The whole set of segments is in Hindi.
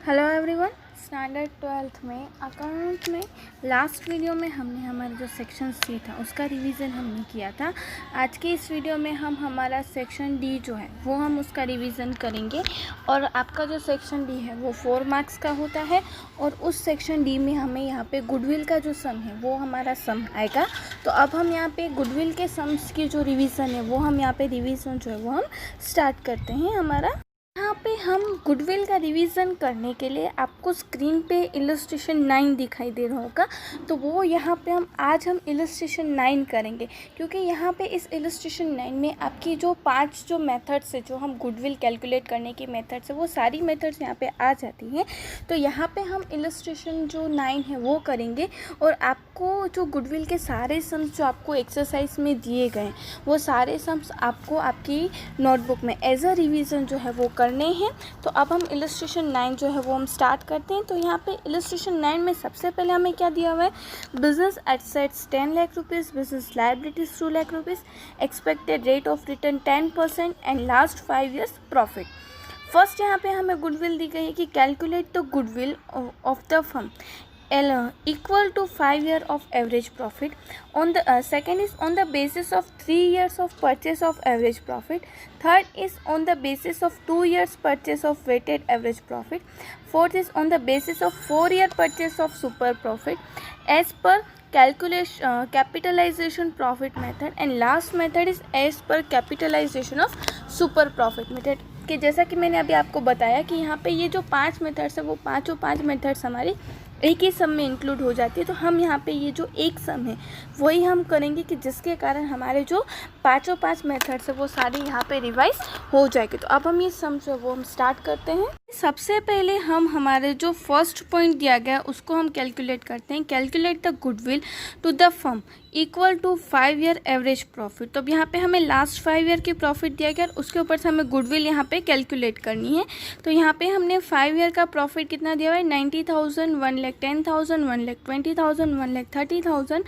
Hello everyone. स्टैंडर्ड 12th में अकाउंट में लास्ट वीडियो में हमने हमारा जो सेक्शन सी था उसका रिवीजन हमने किया था। आज के इस वीडियो में हम हमारा सेक्शन डी जो है वो हम उसका रिवीजन करेंगे। और आपका जो सेक्शन डी है वो 4 मार्क्स का होता है और उस सेक्शन डी में हमें यहाँ पे गुडविल का जो सम है वो हमारा सम आएगा। तो अब हम यहाँ पे गुडविल के सम्स की जो रिवीजन है वो हम यहाँ पे रिवीजन जो है वो हम स्टार्ट करते हैं। हमारा यहाँ पे हम गुडविल का रिवीजन करने के लिए आपको स्क्रीन पे इलस्ट्रेशन 9 दिखाई दे रहा होगा। तो वो यहाँ पे आज हम इलस्ट्रेशन 9 करेंगे, क्योंकि यहाँ पे इस इलस्ट्रेशन 9 में आपकी जो 5 जो मेथड्स है जो हम गुडविल कैलकुलेट करने की मेथड्स है वो सारी मेथड्स यहाँ पे आ जाती हैं। तो यहाँ पे हम इलस्ट्रेशन जो 9 है वो करेंगे और आपको जो गुडविल के सारे सम्स जो आपको एक्सरसाइज में दिए गए वो सारे सम्स आपको आपकी नोटबुक में एज अ रिवीजन जो है वो करने हैं। तो अब हम इलस्ट्रेशन 9 जो है वो हम स्टार्ट करते हैं। तो यहाँ पे इलस्ट्रेशन 9 में सबसे पहले हमें क्या दिया हुआ है, business assets 10 lakh rupees, business liabilities 2 lakh rupees, expected rate of return 10% and last 5 years profit. First यहाँ पे हमें गुडविल दी गई है कि calculate the goodwill of the firm equal to 5 years of average profit. On the second is on the basis of 3 years of purchase of average profit. Third is on the basis of 2 years purchase of weighted average profit. Fourth is on the basis of 4-year purchase of super profit as per capitalization profit method, and last method is as per capitalization of super profit method। कि जैसा कि मैंने अभी आपको बताया कि यहाँ पे ये जो 5 मेथड्स है वो पाँचों 5 मेथड्स हमारी एक ही सम में इंक्लूड हो जाती है। तो हम यहाँ पे ये जो एक सम है वही हम करेंगे कि जिसके कारण हमारे जो पाँचों 5 मेथड्स है वो सारी यहाँ पे रिवाइज हो जाएगी। तो अब हम ये सम जो है वो हम स्टार्ट करते हैं। सबसे पहले हम हमारे जो फर्स्ट पॉइंट दिया गया उसको हम कैलकुलेट करते हैं। Calculate the goodwill to the firm equal to 5 year average profit. तो अब यहाँ पे हमें लास्ट 5 year की प्रॉफिट दिया गया और उसके ऊपर से हमें गुडविल यहाँ पे कैलकुलेट करनी है। तो यहाँ पे हमने 5 year का प्रॉफिट कितना दिया हुआ है, 90,000, 1,10,000, 1,20,000, 1,30,000,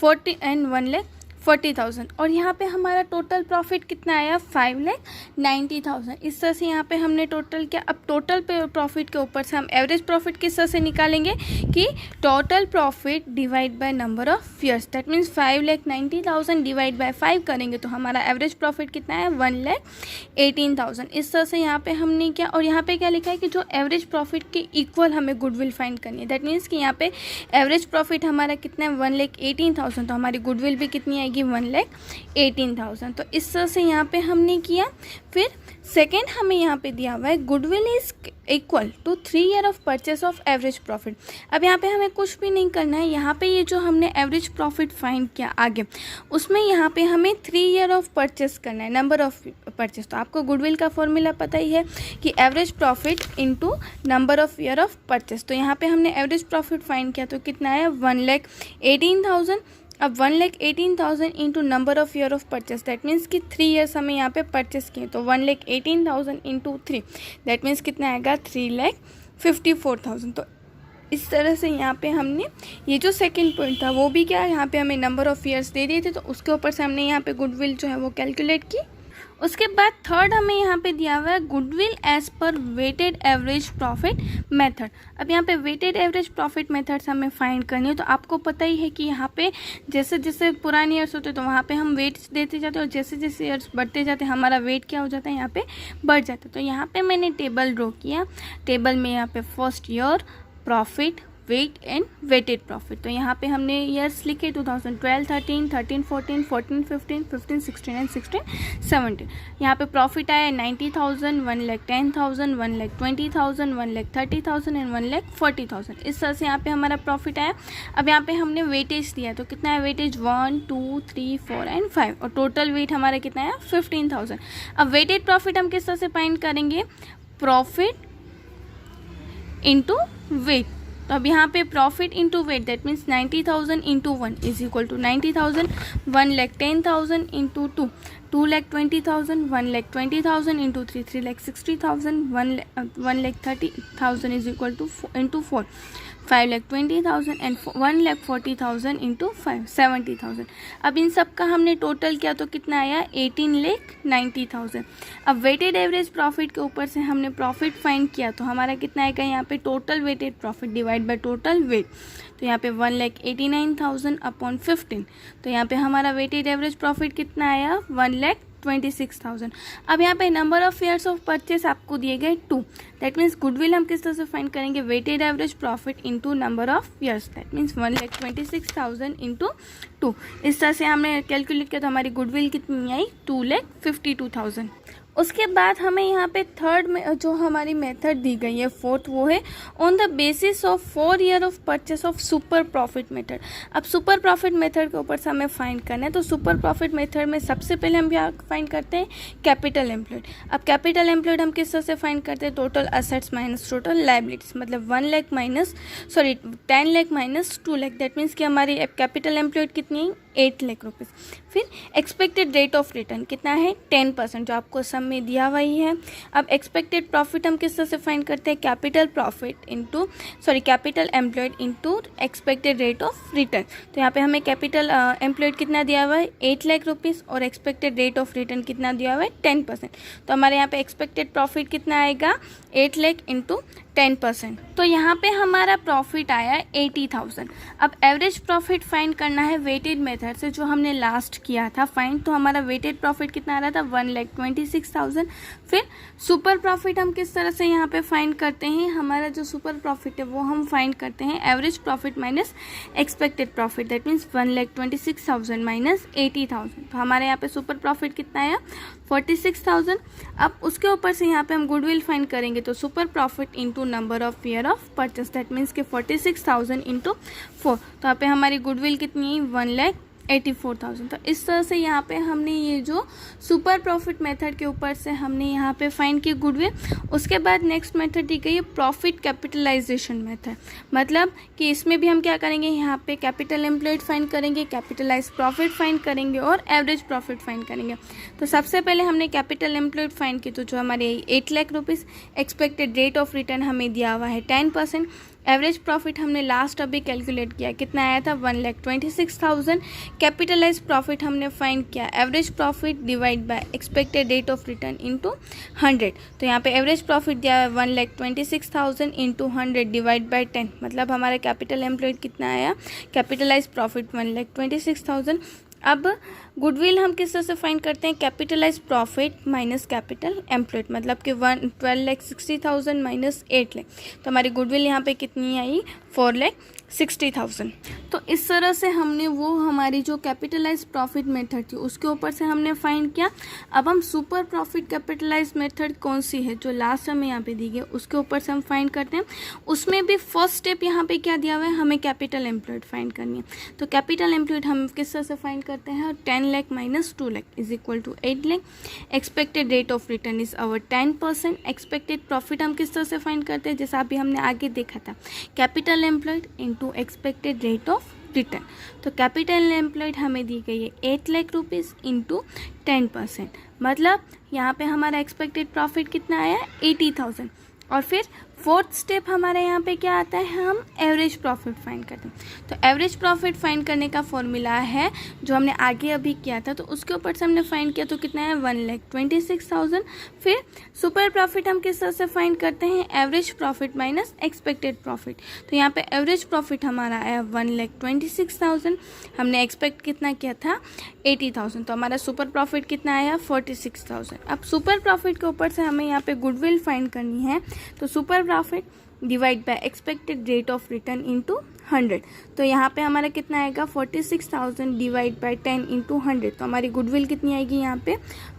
40 एंड 1,40,000। और यहाँ पे हमारा टोटल प्रॉफिट कितना आया, 5,90,000। इस तरह से यहाँ पे हमने टोटल क्या, अब टोटल प्रॉफिट के ऊपर से हम एवरेज प्रॉफिट किस तरह से निकालेंगे कि total profit divide by number of years. That means 5,90,000 divide by 5 करेंगे तो हमारा एवरेज प्रॉफिट कितना है, 1,18,000। इस तरह से यहाँ पे हमने क्या, और यहाँ पे क्या लिखा है कि जो एवरेज प्रॉफिट के इक्वल हमें गुडविल फाइंड करनी है। दैट मीन्स कि यहाँ पे एवरेज प्रॉफिट हमारा कितना है, 1,18,000। तो हमारी गुडविल भी कितनी आएगी, 1,18,000। तो इस तरह से यहाँ पे हमने किया। फिर सेकेंड हमें यहाँ पे दिया हुआ है goodwill is equal to 3 year of purchase of average profit. अब यहाँ पे हमें कुछ भी नहीं करना है। यहाँ पे ये जो हमने एवरेज प्रॉफिट फाइंड किया आगे उसमें यहाँ पे हमें 3 year ऑफ परचेस करना है, नंबर ऑफ परचेस। तो आपको गुडविल का फॉर्मूला पता ही है कि average profit into number of year of purchase. तो यहाँ पे हमने एवरेज प्रॉफिट फाइंड किया तो कितना है, 1,18,000। अब 1,18,000 into number of year of purchase, that means कि 3 years हमें यहाँ पे परचेस किए। तो 1,18,000 इंटू 3 दैट मीन्स कितना आएगा, 3,54,000। तो इस तरह से यहाँ पे हमने ये जो सेकंड पॉइंट था वो भी क्या, यहाँ पे हमें नंबर ऑफ ईयर्स दे दिए थे तो उसके ऊपर से हमने यहाँ पे गुडविल जो है वो कैलकुलेट की। उसके बाद थर्ड हमें यहाँ पे दिया हुआ है goodwill as per weighted average profit method. अब यहाँ पे वेटेड एवरेज प्रॉफिट मेथड से हमें फाइंड करनी है। तो आपको पता ही है कि यहाँ पे जैसे जैसे पुराने ईयर्स होते हैं तो वहाँ पे हम वेट्स देते जाते हैं और जैसे जैसे ईयर्स बढ़ते जाते हैं हमारा वेट क्या हो जाता है, यहाँ पे बढ़ जाता है। तो यहाँ पे मैंने टेबल ड्रॉ किया। टेबल में यहाँ पे first year profit, weight and weighted profit. तो यहाँ पे हमने ईयर्स लिखे 2012, 13, 13, 14, 14, 15, 15, 16 एंड 16, 17। यहाँ पे प्रॉफिट आया 90,000, 1,10,000, 1,20,000, 1,30,000 एंड 1,40,000। इस तरह से यहाँ पे हमारा प्रॉफिट आया। अब यहाँ पे हमने वेटेज दिया तो कितना है वेटेज, 1, 2, 3, 4 एंड 5 और टोटल वेट हमारा कितना है, 15,000। अब वेटेड प्रॉफिट हम किस तरह से फाइंड करेंगे, प्रॉफिट इंटू वेट। तो अब यहाँ पे profit into weight that means 90,000 into 1 is equal to 90,000, 1,10,000 into 2, 2,20,000, 1,20,000 into 3, 3,60,000, 1,30,000 is equal to into 4, 5,20,000 and 1,40,000 into 5, 70,000। अब इन सब का हमने टोटल किया तो कितना आया 18,90,000। अब वेटेड एवरेज प्रॉफिट के ऊपर से हमने प्रॉफिट फाइंड किया तो हमारा कितना आएगा यहाँ पे total weighted profit divide by total weight. तो यहाँ पे 1,89,000 अपॉन 15, तो यहाँ पे हमारा वेटेड एवरेज प्रॉफिट कितना आया 1,26,000। अब यहाँ पे number of years of purchase आपको दिए गए 2, दैट मीन्स गुडविल हम किस तरह से फाइंड करेंगे weighted average profit into number of years, that means 1,26,000 into 2। इस तरह से हमने कैलकुलेट किया तो हमारी गुडविल कितनी आई 2,52,000। उसके बाद हमें यहाँ पे थर्ड में जो हमारी मेथड दी गई है फोर्थ, वो है on the basis of 4 year of purchase of super profit method. अब सुपर प्रॉफिट मेथड के ऊपर से हमें फाइंड करना है, तो सुपर प्रॉफिट मेथड में सबसे पहले हम क्या फाइंड करते हैं कैपिटल एम्प्लॉयड। अब कैपिटल एम्प्लॉयड हम किस तरह से फाइंड करते हैं total assets minus total liabilities, मतलब 10 lakh minus 2 lakh, that means कि हमारी कैपिटल एम्प्लॉयड कितनी है 8 लाख रुपीज़। फिर एक्सपेक्टेड रेट ऑफ रिटर्न कितना है 10%, जो आपको सम में दिया हुआ ही है। अब एक्सपेक्टेड प्रॉफिट हम किस तरह से फाइंड करते हैं capital employed into expected rate of return. तो यहाँ पे हमें कैपिटल एम्प्लॉयड कितना दिया हुआ है 8 लाख रुपीज़ और एक्सपेक्टेड रेट ऑफ रिटर्न कितना दिया हुआ है 10%। तो हमारे यहाँ पे एक्सपेक्टेड प्रॉफिट कितना आएगा 8 लाख इंटू 10%। तो यहाँ पे हमारा प्रॉफिट आया 80,000। अब एवरेज प्रॉफिट फाइंड करना है वेटेड मेथड से, जो हमने लास्ट किया था फाइंड। तो हमारा वेटेड प्रॉफिट कितना आ रहा था 1,26,000। फिर सुपर प्रॉफिट हम किस तरह से यहाँ पे फाइंड करते हैं, हमारा जो सुपर प्रॉफिट है वो हम फाइंड करते हैं average profit minus expected profit, that means 1,26,000 minus 80,000। तो हमारे यहाँ पे सुपर प्रॉफिट कितना आया 46,000। अब उसके ऊपर से यहाँ पे हम गुडविल फाइंड करेंगे तो super profit into number of year of purchase, that means के 46,000 इंटू 4। तो यहाँ पे हमारी गुडविल कितनी है 1,84,000। तो इस तरह से यहाँ पे हमने ये जो सुपर प्रॉफिट मेथड के ऊपर से हमने यहाँ पे फाइंड की गुडविल। उसके बाद नेक्स्ट मेथड दी गई है प्रॉफिट कैपिटलाइजेशन मेथड, मतलब कि इसमें भी हम क्या करेंगे यहाँ पे कैपिटल एम्प्लॉयड फाइंड करेंगे, कैपिटलाइज प्रॉफिट फाइंड करेंगे और एवरेज प्रॉफिट फाइंड करेंगे। तो सबसे पहले हमने कैपिटल एम्प्लॉयड फाइंड की, तो जो हमारे 8 lakh rupees, expected rate of return हमें दिया हुआ है 10%, एवरेज प्रॉफिट हमने लास्ट अभी कैलकुलेट किया कितना आया था 1,26,000। कैपिटलाइज प्रॉफिट हमने फाइंड किया average profit divide bye expected rate of return into 100। तो यहाँ पे एवरेज प्रॉफिट दिया है 1,26,000 इंटू 100 डिवाइड बाय 10, मतलब हमारा कैपिटल एम्प्लॉयड कितना आया कैपिटलाइज प्रॉफिट 1,26,000। अब गुडविल हम किस तरह से फाइंड करते हैं capitalise profit minus capital employed, मतलब कि 12,60,000 माइनस 8 लाख। तो हमारी गुडविल यहाँ पे कितनी आई 4,60,000। तो इस तरह से हमने वो हमारी जो कैपिटलाइज प्रॉफिट मेथड थी उसके ऊपर से हमने फाइंड किया। अब हम सुपर प्रॉफिट कैपिटलाइज मेथड कौन सी है जो लास्ट हमें यहाँ पे दी गई उसके ऊपर से हम फाइंड करते हैं। उसमें भी फर्स्ट स्टेप यहाँ पे क्या दिया हुआ है हमें कैपिटल एम्प्लॉयड फाइंड करनी है। तो कैपिटल एम्प्लॉयड हम किस तरह से फाइंड करते हैं 10 lakh minus 2 lakh is equal to 8 lakh. Expected rate of return is our 10%। Expected profit हम किस तरह से फाइंड करते हैं जैसा अभी हमने आगे देखा था capital employed into expected rate of return. तो कैपिटल एम्प्लॉयड हमें दी गई है 8 लाख रुपीज़ इंटू 10%, मतलब यहाँ पे हमारा एक्सपेक्टेड प्रॉफिट कितना आया 80,000। और फिर फोर्थ स्टेप हमारे यहाँ पे क्या आता है हम एवरेज प्रॉफिट फाइंड करते हैं। तो एवरेज प्रॉफिट फाइंड करने का फॉर्मूला है जो हमने आगे अभी किया था, तो उसके ऊपर से हमने फाइंड किया तो कितना है 1,26,000। फिर सुपर प्रॉफिट हम किस तरह से फाइंड करते हैं average profit minus expected profit. तो यहाँ पे एवरेज प्रॉफिट हमारा आया 1,26,000, हमने एक्सपेक्ट कितना किया था 80,000, तो हमारा सुपर प्रॉफिट कितना आया 46,000। अब सुपर प्रॉफिट के ऊपर से हमें यहाँ पे गुडविल फाइंड करनी है, तो super profit divide bye expected rate of return into 100। तो यहाँ पे हमारा कितना आएगा 46,000 डिवाइड बाय 10 इंटू 100, तो हमारी गुडविल कितनी आएगी यहाँ पे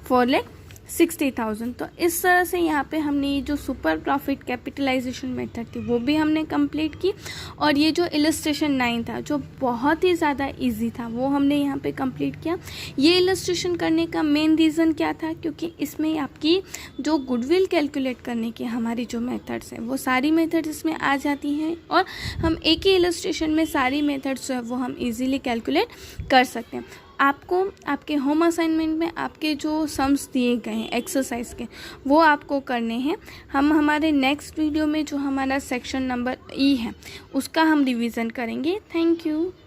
4,60,000। तो इस तरह से यहाँ पे हमने ये जो सुपर प्रॉफिट कैपिटलाइजेशन मेथड थी वो भी हमने कंप्लीट की, और ये जो इलस्ट्रेशन 9 था जो बहुत ही ज़्यादा इजी था वो हमने यहाँ पे कंप्लीट किया। ये इलस्ट्रेशन करने का मेन रीज़न क्या था, क्योंकि इसमें आपकी जो गुडविल कैलकुलेट करने की हमारी जो मेथड्स हैं वो सारी मेथड्स इसमें आ जाती हैं, और हम एक ही इलस्ट्रेशन में सारी मेथड्स जो है वो हम ईजिली कैलकुलेट कर सकते हैं। आपको आपके होम असाइनमेंट में आपके जो सम्स दिए गए हैं एक्सरसाइज के, वो आपको करने हैं। हम हमारे नेक्स्ट वीडियो में जो हमारा सेक्शन नंबर ई है उसका हम रिवीजन करेंगे। Thank you.